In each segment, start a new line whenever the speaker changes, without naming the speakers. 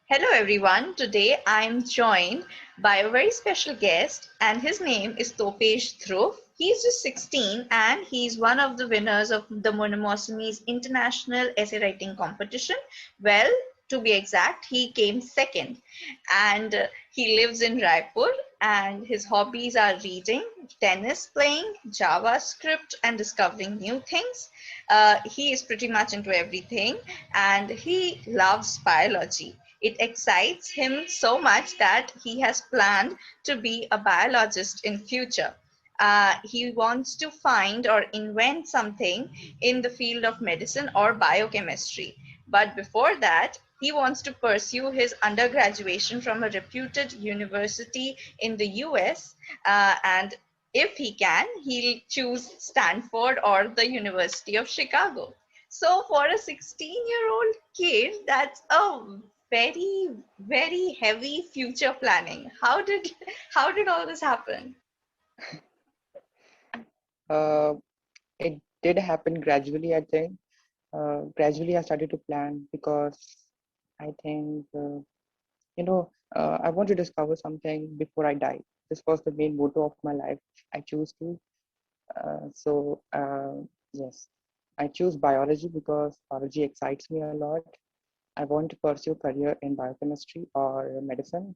Hello everyone. Today I'm joined by a very special guest and his name is Topesh Dhruv. He's just 16 and he's one of the winners of the Monomosumy's international essay writing competition. Well, to be exact, he came second and he lives in Raipur and his hobbies are reading, tennis playing, JavaScript and discovering new things. He is pretty much into everything and he loves biology. It excites him so much that he has planned to be a biologist in future. He wants to find or invent something in the field of medicine or biochemistry. But before that, he wants to pursue his undergraduation from a reputed university in the US. And if he can, he'll choose Stanford or the University of Chicago. So for a 16-year-old kid, that's a very, very heavy future planning. How did all this happen?
Uh, it did happen gradually, I think. Gradually, I started to plan because I think, I want to discover something before I die. This was the main motto of my life. I choose to. Yes, I choose biology because biology excites me a lot. I want to pursue career in biochemistry or medicine.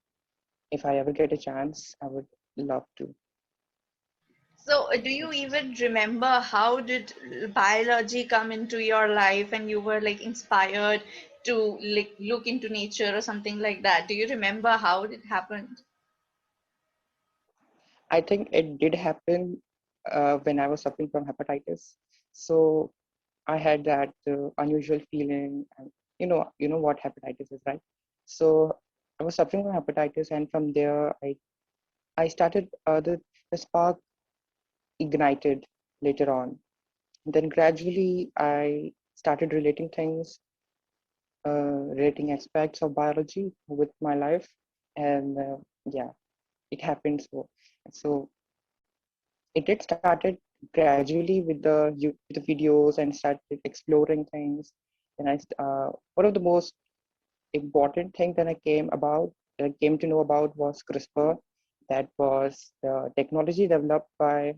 If I ever get a chance, I would love to.
So, do you
Yes.
even remember how did biology come into your life and you were like inspired to like look into nature or something like that? Do you remember how it happened?
I think it did happen when I was suffering from hepatitis. So I had that unusual feeling, and you know what hepatitis is, right? So I was suffering from hepatitis, and from there, I started the spark ignited later on. Then gradually, I started relating aspects of biology with my life, and yeah, it happened. So it did started gradually with the videos and started exploring things. And one of the most important thing that I came to know about was CRISPR. That was the technology developed by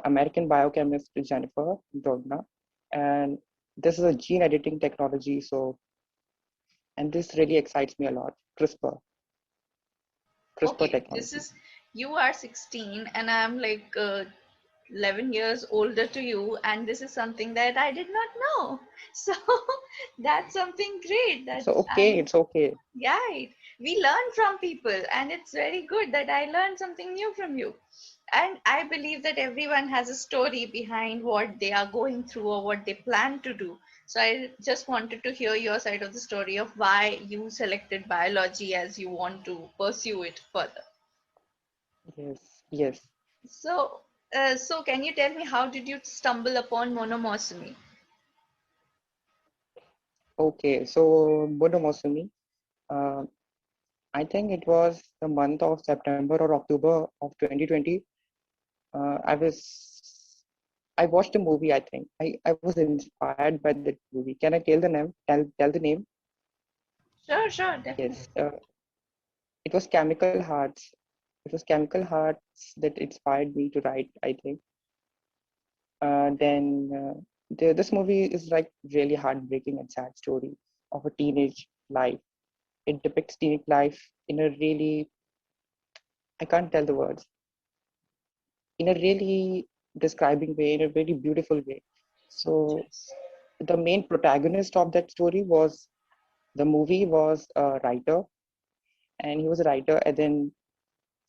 American biochemist Jennifer Doudna, and this is a gene editing technology. And this really excites me a lot. CRISPR
Okay, this
technology.
is you are 16 and I'm like 11 years older to you, and this is something that I did not know. So that's something great.
It's
That's
okay. It's okay.
yeah, right. We learn from people, and it's very good that I learned something new from you. And I believe that everyone has a story behind what they are going through or what they plan to do. So I just wanted to hear your side of the story of why you selected biology as you want to pursue it further.
Yes. Yes.
So can you tell me how did you stumble upon monomousumi?
Okay. So Monomosumi. Uh, I think it was the month of September or October of 2020. I watched a movie. I think I was inspired by that movie. Can I tell the name? Tell the name?
Sure, sure,
Yes.
definitely.
It was Chemical Hearts. It was Chemical Hearts that inspired me to write, I think. This movie is like really heartbreaking and sad story of a teenage life. It depicts teenage life in a really, I can't tell the words, in a really describing way, in a very beautiful way. So the main protagonist of that story was the movie was a writer, and he was a writer, and then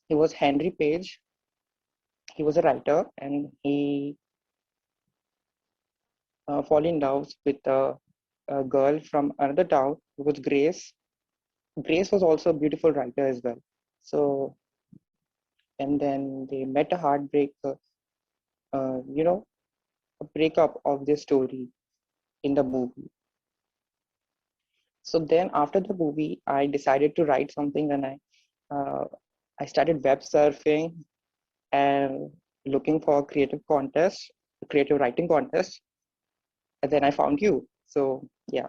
he was Henry Page. He was a writer, and he fall in love with a girl from another town who was Grace. Grace was also a beautiful writer as well. So, and then they met a heartbreak, you know, a breakup of their story in the movie. So then after the movie, I decided to write something, and uh, I started web surfing and looking for creative writing contests, and then I found you. So yeah,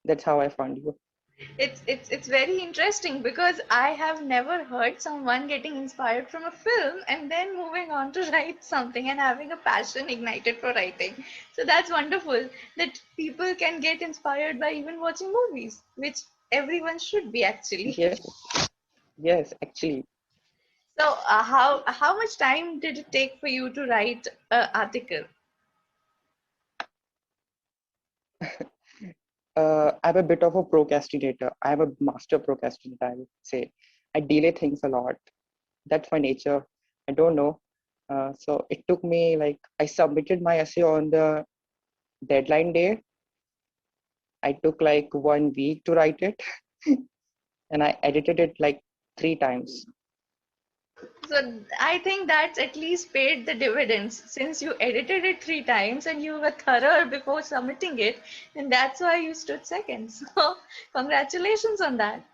that's how I found you.
It's very interesting because I have never heard someone getting inspired from a film and then moving on to write something and having a passion ignited for writing. So that's wonderful that people can get inspired by even watching movies, which everyone should be actually.
Yes, yes, actually.
So how much time did it take for you to write an article?
I'm a bit of a procrastinator. I'm a master procrastinator, I would say. I delay things a lot. That's my nature. I don't know. So it took me like I submitted my essay on the deadline day. I took like 1 week to write it, and I edited it like 3 times.
So I think that's at least paid the dividends since you edited it 3 times and you were thorough before submitting it, and that's why you stood second. So congratulations on that.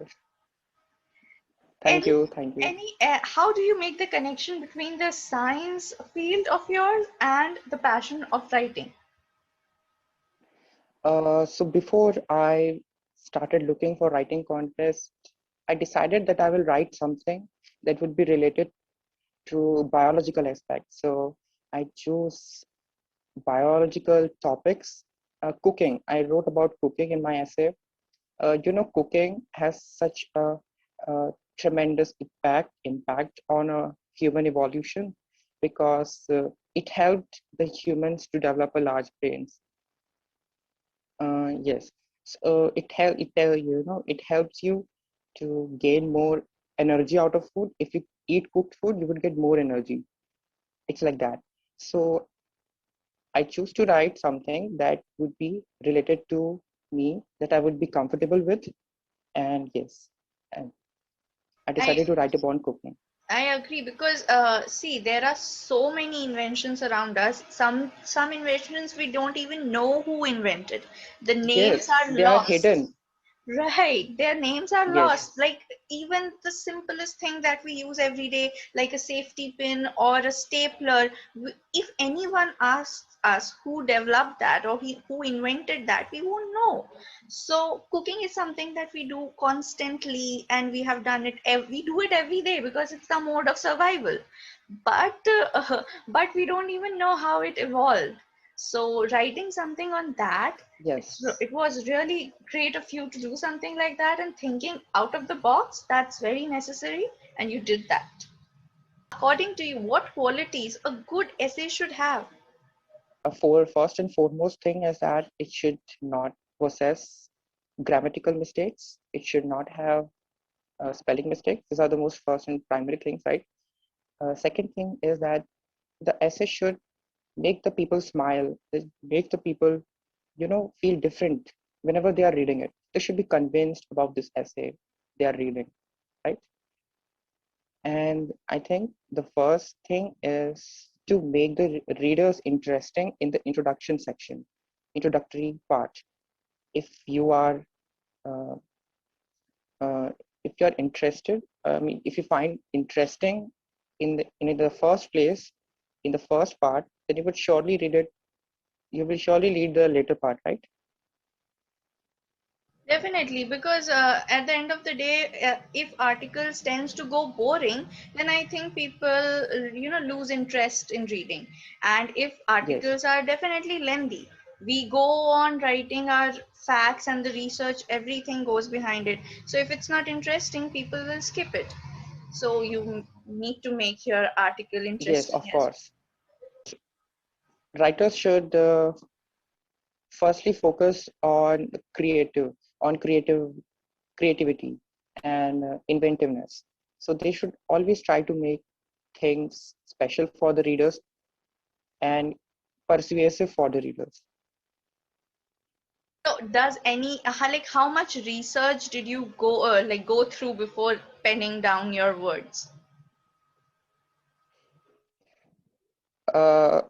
Thank
Any,
you, thank you.
how do you make the connection between the science field of yours and the passion of writing?
So before I started looking for writing contests, I decided that I will write something that would be related to biological aspects. So I choose biological topics. Cooking. I wrote about cooking in my essay. Cooking has such a tremendous impact on a human evolution because it helped the humans to develop a large brains. Yes. So it helps you to gain more energy out of food. If you eat cooked food, you would get more energy. It's like that. So I choose to write something that would be related to me, that I would be comfortable with. And yes, and I
I
decided to write about cooking.
I agree because see there are so many inventions around us. Some inventions we don't even know who invented. The names
Yes,
are
they are
lost.
hidden.
Right, their names are
Yes,
lost. Like even the simplest thing that we use every day, like a safety pin or a stapler, if anyone asks us who developed that or who invented that, we won't know. So cooking is something that we do constantly, and we have done it. We do it every day because it's the mode of survival. But but we don't even know how it evolved. So writing something on that,
yes,
it was really great of you to do something like that and thinking out of the box. That's very necessary, and you did that. According to you, what qualities a good essay should have?
for first and foremost thing is that it should not possess grammatical mistakes. It should not have spelling mistakes. These are the most first and primary things, right? Second thing is that the essay should make the people smile, make the people, feel different whenever they are reading it. They should be convinced about this essay they are reading, right? And I think the first thing is to make the readers interesting in the introduction section, introductory part. If you are, uh, uh, if you are interested, I mean, if you find interesting in the first place, in the first part, then you would surely read it. You will surely read the later part, right?
Definitely, because at the end of the day, if articles tends to go boring, then I think people, lose interest in reading. And if
Yes,
articles are definitely lengthy, we go on writing our facts and the research, everything goes behind it. So if it's not interesting, people will skip it. So you need to make your article
yes,
interesting
of
as
course. Writers should firstly focus on creativity and inventiveness. So they should always try to make things special for the readers and persuasive for the readers.
well. So does any like how much research did you go through before penning down your words?
Uh,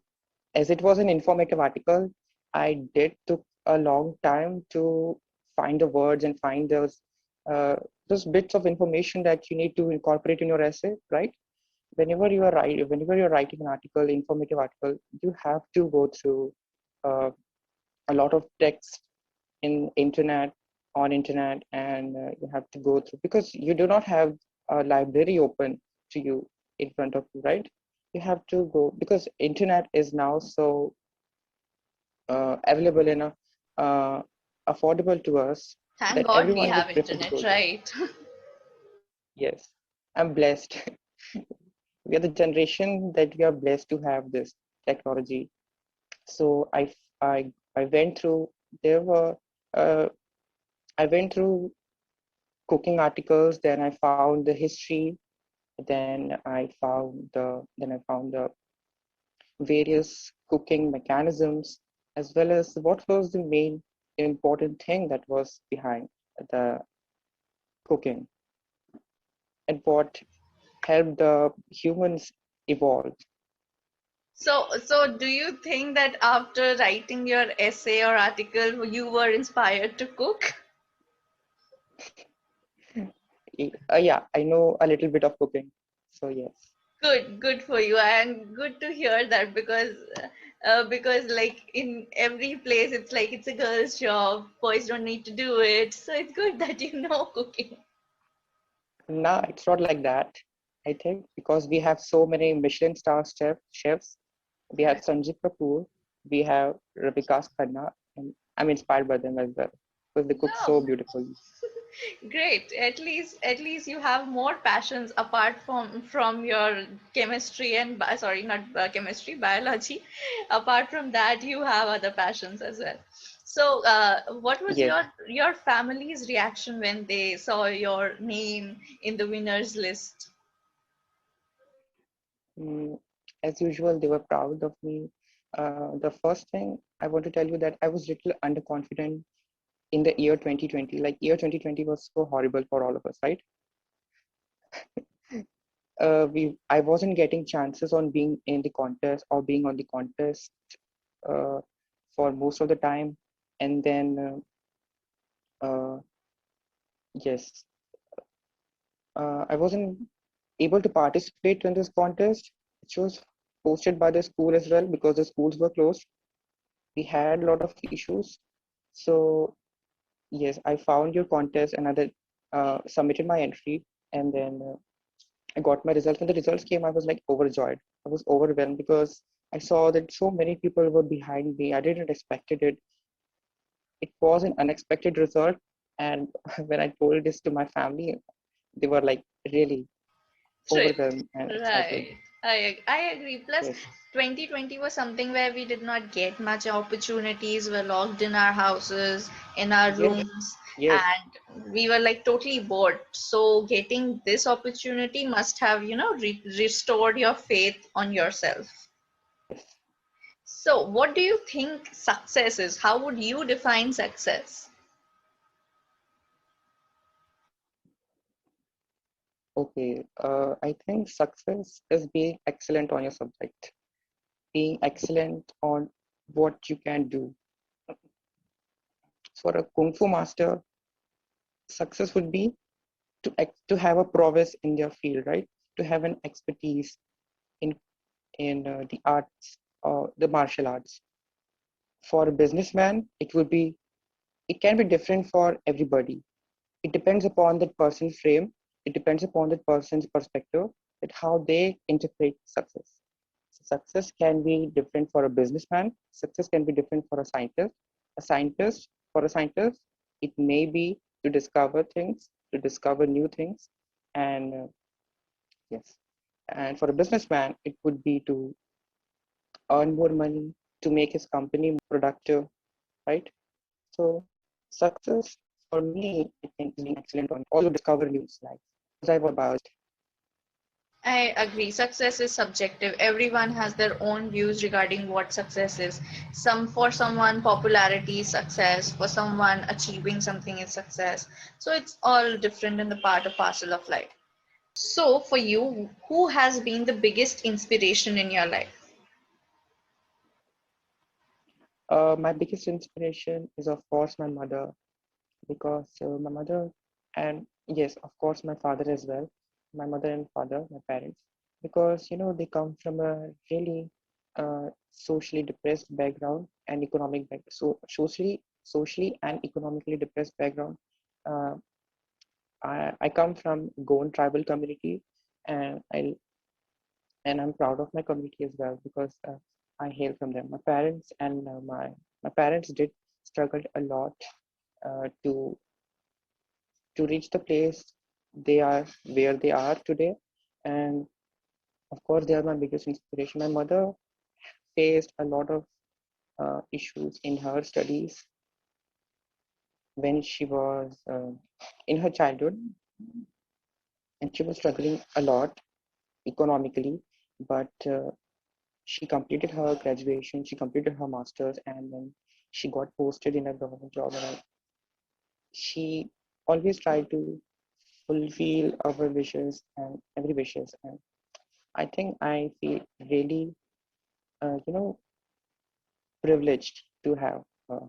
as it was an informative article, I did took a long time to find the words and find those bits of information that you need to incorporate in your essay, right? Whenever you're writing an article, informative article, you have to go through uh, a lot of text in internet on internet, and you have to go through, because you do not have a library open to you in front of you, right? You have to go, because internet is now so available and uh, affordable to us,
Thank
that
God we
everyone
have
would prefer to
internet,
go there.
right?
Yes, I'm blessed. We are the generation that we are blessed to have this technology. So I went through, there were uh, I went through cooking articles, then I found the history, then I found the various cooking mechanisms, as well as what was the main important thing that was behind the cooking, and what helped the humans evolve.
So do you think that after writing your essay or article, you were inspired to cook?
Yeah, I know a little bit of cooking, so yes.
Good for you, and good to hear that because like in every place, it's like it's a girl's job. Boys don't need to do it, so it's good that you know cooking.
No, it's not like that. I think because we have so many Michelin star chefs, we have
Right.
Sanjeev Kapoor, we have Ravikas Khanna, and I'm inspired by them as well because they cook so
No,
beautifully.
great. At least you have more passions apart from your chemistry and sorry, not chemistry, biology. Apart from that, you have other passions as well. So, what was
Yes.
your family's reaction when they saw your name in the winners list?
Mm, as usual, they were proud of me. The first thing I want to tell you that I was little underconfident in the year 2020. Like year 2020 was so horrible for all of us, right? I wasn't getting chances on being in the contest or being on the contest uh, for most of the time, and then uh, yes, I wasn't able to participate in this contest, which was hosted by the school as well, because the schools were closed. We had a lot of issues. So yes, I found your contest and submitted my entry, and then I got my results. When the results came, I was like overjoyed. I was overwhelmed because I saw that so many people were behind me. I didn't expected it. It was an unexpected result, and when I told this to my family, they were like really
Thrilled,
overwhelmed and excited.
right? I agree. Plus,
Yes,
2020 was something where we did not get much opportunities. We're locked in our houses, in our
yes,
rooms,
yes,
and we were like totally bored. So, getting this opportunity must have, restored your faith on yourself.
yes.
So, what do you think success is? How would you define success?
Okay, I think success is being excellent on your subject, being excellent on what you can do. For a kung fu master, success would be to have a prowess in their field, right? To have an expertise in the arts or the martial arts. For a businessman, it can be different for everybody. It depends upon that person's frame. It depends upon that person's perspective, that how they interpret success. So success can be different for a businessman. Success can be different for a scientist. For a scientist, it may be to discover things, to discover new things, and yes. And for a businessman, it would be to earn more money, to make his company more productive, right? So success for me, I think, is being excellent on also discover new life. Because I was biased.
I agree. Success is subjective. Everyone has their own views regarding what success is. For someone, popularity is success. For someone, achieving something is success. So it's all different in the part of parcel of life. So for you, who has been the biggest inspiration in your life?
My biggest inspiration is, of course, my mother, because my mother, and yes, of course, my father as well, my mother and father, my parents, because they come from a really socially depressed background and economic background. So socially and economically depressed background. uh, I come from Goan tribal community, and I'm proud of my community as well because I hail from them. My parents and my parents did struggle a lot uh, to to reach the place they are where they are today, and of course they are my biggest inspiration. My mother faced a lot of issues in her studies when she was in her childhood, and she was struggling a lot economically, but she completed her graduation, she completed her masters, and then she got posted in a government job. And she always tried to fulfill our wishes and every wishes. And I think I feel really, privileged to have her.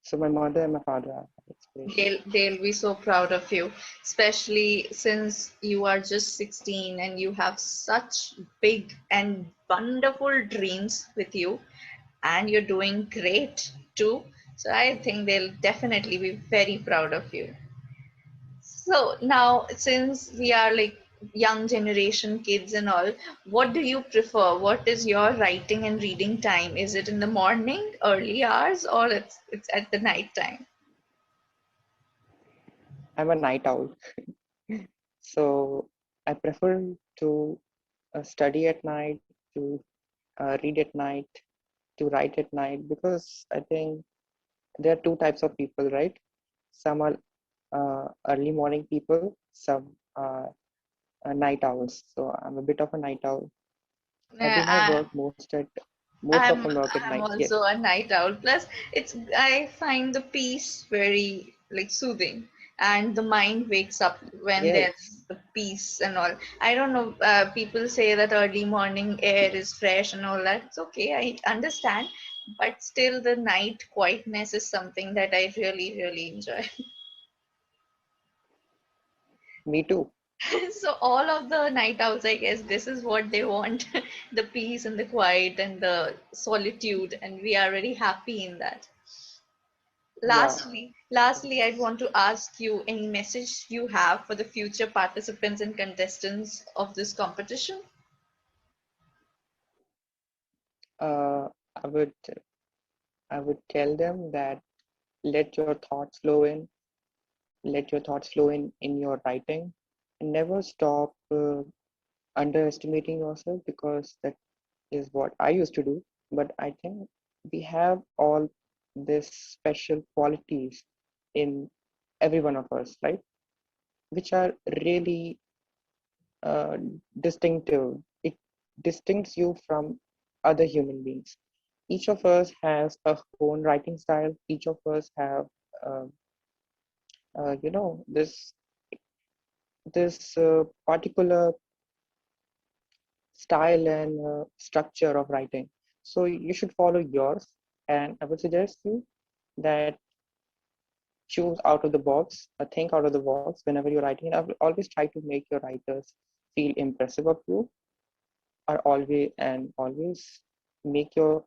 So my mother and my father are my inspiration.
They'll be so proud of you, especially since you are just 16 and you have such big and wonderful dreams with you, and you're doing great too. So I think they'll definitely be very proud of you. So now, since we are like young generation kids and all, what do you prefer? What is your writing and reading time? Is it in the morning, early hours, or it's at the night time?
I'm a night owl, so I prefer to study at night, to read at night, to write at night, because I think there are two types of people, right? Some are early morning people, some are night owls. So I'm a bit of a night owl. I do my
Uh,
work most of
I'm
my work at
I'm
night. Yes,
also a night owl. Plus, it's I find the peace very like soothing, and the mind wakes up when
yes,
there's the peace and all. I don't know. People say that early morning air is fresh and all that. It's okay. I understand, but still, the night quietness is something that I really really enjoy.
me too.
So all of the night owls, I guess, this is what they want: the peace and the quiet and the solitude, and we are very happy in that.
Yeah.
Lastly, I'd want to ask you any message you have for the future participants and contestants of this competition.
Uh, I would I would tell them that let your thoughts flow in, let your thoughts flow in your writing, and never stop underestimating yourself because that is what I used to do. But I think we have all these special qualities in every one of us, right? Which are really uh, distinctive. It distincts you from other human beings. Each of us has a own writing style. Each of us have, uh, this particular style and structure of writing. So you should follow yours, and I would suggest you that choose out of the box, think out of the box whenever you're writing. And I will always try to make your writers feel impressive of you, or always make your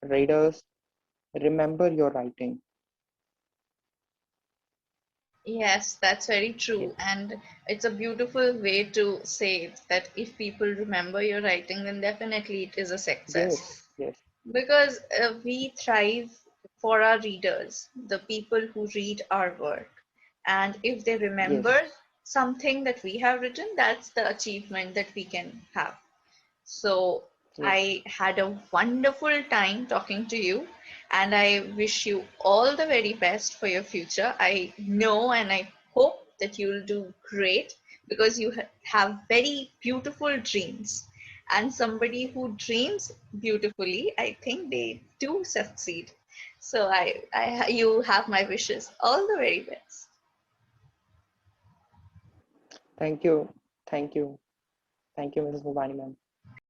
readers remember your writing.
Yes, that's very
Yes,
true. And it's a beautiful way to say it, that if people remember your writing, then definitely it is a success.
yes, yes,
Because we thrive for our readers, the people who read our work. And if they remember
yes,
something that we have written, that's the achievement that we can have. So
yes.
I had a wonderful time talking to you, and I wish you all the very best for your future. I know and I hope that you'll do great because you have very beautiful dreams. And somebody who dreams beautifully, I think they do succeed. So you have my wishes. All the very best.
Thank you, thank you, thank you, Mrs. Mobani, ma'am.